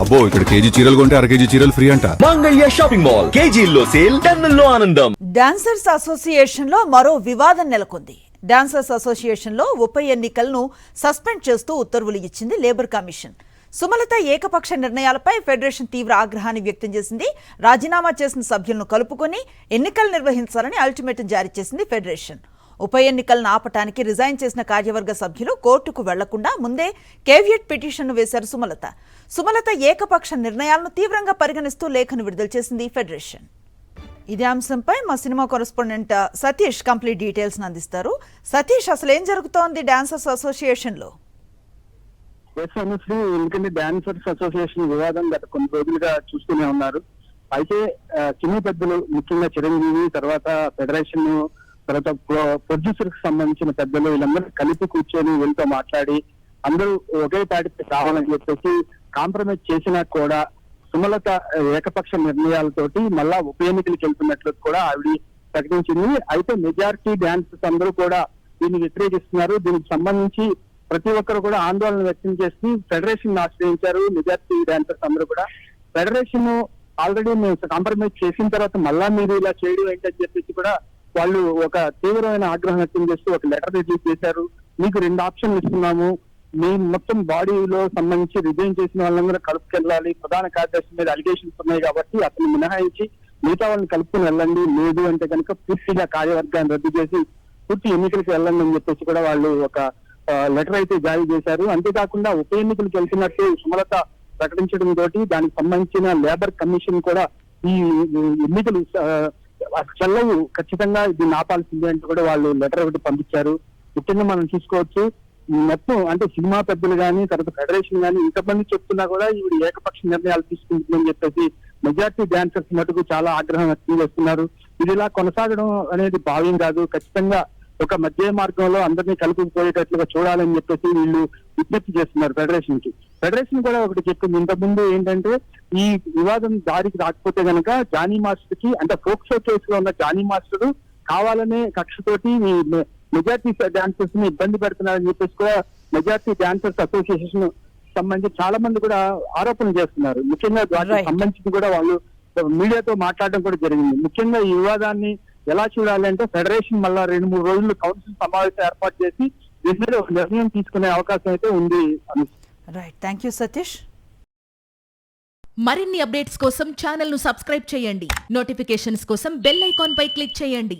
అబ్బో ఇక్కడ కేజీ చీరలు కొంటే అర కేజీ చీరలు ఫ్రీ అంట. మంగళ్య షాపింగ్ మాల్ కేజీల్లో సేల్, టన్నుల్లో ఆనందం. డాన్సర్స్ అసోసియేషన్ లో మరో వివాదం నెలకొంది. డాన్సర్స్ అసోసియేషన్ లో ఉప ఎన్నికలను సస్పెండ్ చేస్తూ ఉత్తర్వులు ఇచ్చింది లేబర్ కమిషన్. సుమలత ఏకపక్ష నిర్ణయాలపై ఫెడరేషన్ తీవ్ర ఆగ్రహాన్ని వ్యక్తం చేసింది. రాజీనామా చేసిన సభ్యులను కలుపుకొని ఎన్నికలు నిర్వహించాలని అల్టిమేటం జారీ చేసింది ఫెడరేషన్. ఉప ఎన్నికలను ఆపటానికి రిజైన్ చేసిన కార్యవర్గ సభ్యులు కోర్టుకు వెళ్లకుండా ముందే కేవియట్ పిటిషన్ను వేశారు సుమలత ఏకపక్ష నిర్ణయాలను తీవ్రంగా పరిగణిస్తూ లేఖను విడుదల చేసింది ఫెడరేషన్. ఇదే అంశంపై మా cinema correspondent Satish complete details అందిస్తారు. సతీష్, అసలు ఏం జరుగుతోంది డాన్సర్స్ అసోసియేషన్ లో? ఎందుకంటే డాన్సర్స్ అసోసియేషన్ వివాదం గత కొన్ని రోజులుగా చూస్తూనే ఉన్నారు. అయితే సినీ పెద్దలు, ముఖ్యంగా చిరంజీవి, తర్వాత ఫెడరేషన్, తర్వాత ప్రొడ్యూసర్ కి సంబంధించిన పెద్దలు, వీళ్ళందరూ కలిపి కూర్చొని వీళ్ళతో మాట్లాడి అందరూ ఒకే తాటిపై రావాలని చెప్పేసి కాంప్రమైజ్ చేసినా కూడా సుమలత ఏకపక్ష నిర్ణయాలతోటి మళ్ళా ఉప ఎన్నికలకు వెళ్తున్నట్లు కూడా ఆవిడ ప్రకటించింది. అయితే మెజారిటీ డాన్సర్స్ అందరూ కూడా దీన్ని వ్యతిరేకిస్తున్నారు. దీనికి సంబంధించి ప్రతి ఒక్కరు కూడా ఆందోళన వ్యక్తం చేసి ఫెడరేషన్ ఆశ్రయించారు. మెజారిటీ డాన్సర్స్ అందరూ కూడా ఫెడరేషన్ ఆల్రెడీ మేము కాంప్రమైజ్ చేసిన తర్వాత మళ్ళా మీరు ఇలా చేయడం ఏంటని చెప్పేసి కూడా వాళ్ళు ఒక తీవ్రమైన ఆగ్రహం వ్యక్తం చేస్తూ ఒక లెటర్ రిలీజ్ చేశారు. మీకు 2 ఆప్షన్లు ఇస్తున్నాము, మేము మొత్తం బాడీలో సంబంధించి రిజైన్ చేసిన వాళ్ళందరూ కలుపుకెళ్ళాలి, ప్రధాన కార్యదర్శి మీద అలిగేషన్స్ ఉన్నాయి కాబట్టి అతను మినహాయించి మిగతా వాళ్ళని కలుపుకొని వెళ్ళండి, లేదు అంటే కనుక పూర్తిగా కార్యవర్గాన్ని రద్దు చేసి పూర్తి ఎన్నికలకు వెళ్ళండి అని చెప్పేసి కూడా వాళ్ళు ఒక లెటర్ అయితే జారీ చేశారు. అంతేకాకుండా ఉప ఎన్నికలకు వెళ్తున్నట్టు సుమలత ప్రకటించడం తోటి దానికి సంబంధించిన లేబర్ కమిషన్ కూడా ఈ ఎన్నికలు చెల్లవు, ఖచ్చితంగా దీన్ని ఆపాల్సిందే అంటూ కూడా వాళ్ళు లెటర్ ఒకటి పంపించారు. ముఖ్యంగా మనం చూసుకోవచ్చు, మొత్తం అంటే సినిమా పెద్దలు కానీ, తర్వాత ఫెడరేషన్ కానీ ఇంతమంది చెప్తున్నా కూడా ఈవిడ ఏకపక్ష నిర్ణయాలు తీసుకుంటుందని చెప్పేసి మెజార్టీ డాన్సర్స్ మటుకు చాలా ఆగ్రహం వ్యక్తం చేస్తున్నారు. ఇది ఇలా కొనసాగడం అనేది భావ్యం కాదు. ఖచ్చితంగా ఒక మధ్య మార్గంలో అందరినీ కలుపుకుపోయేటట్లుగా చూడాలని చెప్పేసి వీళ్ళు విజ్ఞప్తి చేస్తున్నారు ఫెడరేషన్ కి. ఫెడరేషన్ కూడా ఒకటి చెప్పింది ఇంతకుముందు ఏంటంటే, ఈ వివాదం దారికి రాకపోతే గనక జానీ మాస్టర్ కి, అంటే ఫోక్సో కేసులో ఉన్న జానీ మాస్టర్ కావాలనే కక్షతోటి ఈ మెజార్టీ డాన్సర్స్ ని ఇబ్బంది పెడుతున్నారని చెప్పేసి కూడా మెజార్టీ డాన్సర్స్ అసోసియేషన్ సంబంధించి చాలా మంది కూడా ఆరోపణలు చేస్తున్నారు. ముఖ్యంగా దానికి సంబంధించి కూడా వాళ్ళు మీడియాతో మాట్లాడడం కూడా జరిగింది. ముఖ్యంగా ఈ వివాదాన్ని ఎలా చూడాలి అంటే, ఫెడరేషన్ మళ్ళా 2-3 రోజులు కౌన్సిల్ సమావేశం ఏర్పాటు చేసి దీని మీద ఒక నిర్ణయం తీసుకునే అవకాశం అయితే ఉంది. Right, thank you Satish. మరిన్ని అప్డేట్స్ కోసం ఛానల్ ను సబ్స్క్రైబ్ చేయండి. నోటిఫికేషన్స్ కోసం బెల్ ఐకాన్ పై క్లిక్ చేయండి.